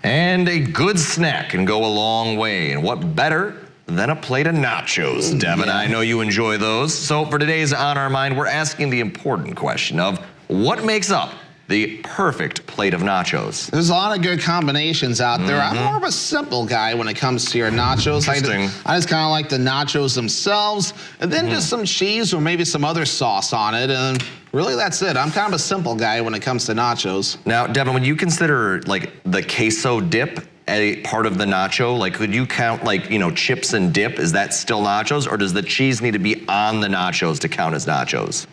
And a good snack can go a long way. And what better than a plate of nachos, Devin? I know you enjoy those. So for today's On Our Mind, we're asking the important question of what makes up the perfect plate of nachos. There's a lot of good combinations out there. I'm more of a simple guy when it comes to your nachos. I just kind of like the nachos themselves, and then just some cheese or maybe some other sauce on it, and really that's it. I'm kind of a simple guy when it comes to nachos. Now, Devin, when you consider like the queso dip a part of the nacho, like could you count like, you know, chips and dip? Is that still nachos, or does the cheese need to be on the nachos to count as nachos?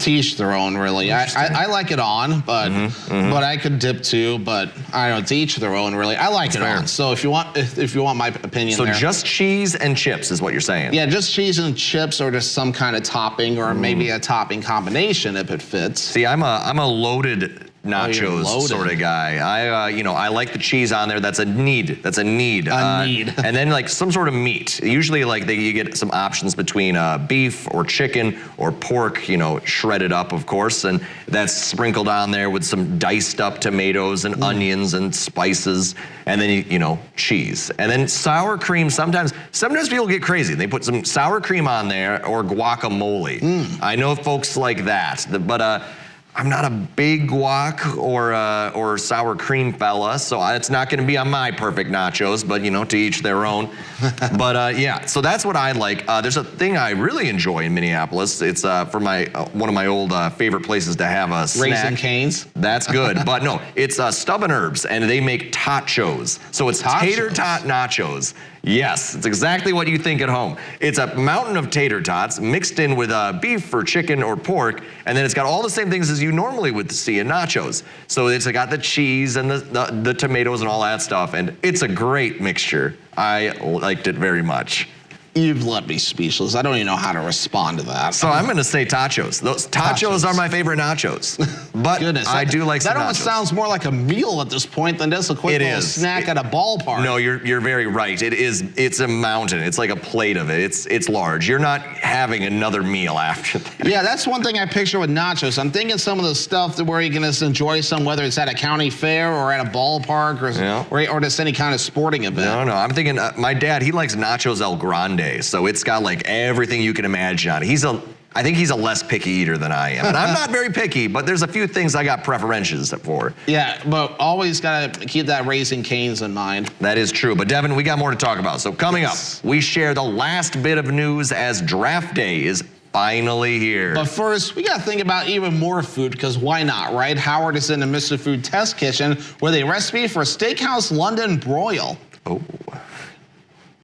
To each their own, really. I like it on, but I could dip too. But I don't know. To each their own, really. I like it on. So if you want my opinion, so just cheese and chips is what you're saying? Yeah, just cheese and chips, or just some kind of topping, or maybe a topping combination if it fits. See, I'm a loaded nachos sort of guy. I like the cheese on there. That's a need. That's a need. And then like some sort of meat. Usually like you get some options between beef or chicken or pork, you know, shredded up, of course, and that's sprinkled on there with some diced up tomatoes and onions and spices, and then you know, cheese. And then sour cream. Sometimes people get crazy. They put some sour cream on there or guacamole. I know folks like that, but I'm not a big guac or sour cream fella, so it's not going to be on my perfect nachos, but you know, to each their own. But yeah, so that's what I like. There's a thing I really enjoy in Minneapolis. It's for one of my old favorite places to have a snack. Raising Cane's. That's good, but no, it's Stub and Herbs, and they make tachos. So it's tater tot nachos. Yes, it's exactly what you think at home. It's a mountain of tater tots mixed in with beef or chicken or pork, and then it's got all the same things as you normally would see in nachos. So it's got the cheese and the tomatoes and all that stuff, and it's a great mixture. I liked it very much. You've left me speechless. I don't even know how to respond to that. So I'm going to say tachos. Those tachos are my favorite nachos. But I do like some nachos. That almost sounds more like a meal at this point than just a quick little snack at a ballpark. No, you're very right. It is. It's a mountain. It's like a plate of it. It's large. You're not having another meal after that. Yeah, that's one thing I picture with nachos. I'm thinking some of the stuff where you can just enjoy some, whether it's at a county fair or at a ballpark or just any kind of sporting event. No, I'm thinking my dad, he likes nachos El Grande. So it's got like everything you can imagine on it. I think he's a less picky eater than I am. And I'm not very picky, but there's a few things I got preferences for. Yeah, but always got to keep that Raising Cane's in mind. That is true. But Devin, we got more to talk about. So coming up, we share the last bit of news as draft day is finally here. But first, we got to think about even more food, because why not, right? Howard is in the Mr. Food Test Kitchen with a recipe for Steakhouse London broil. Oh.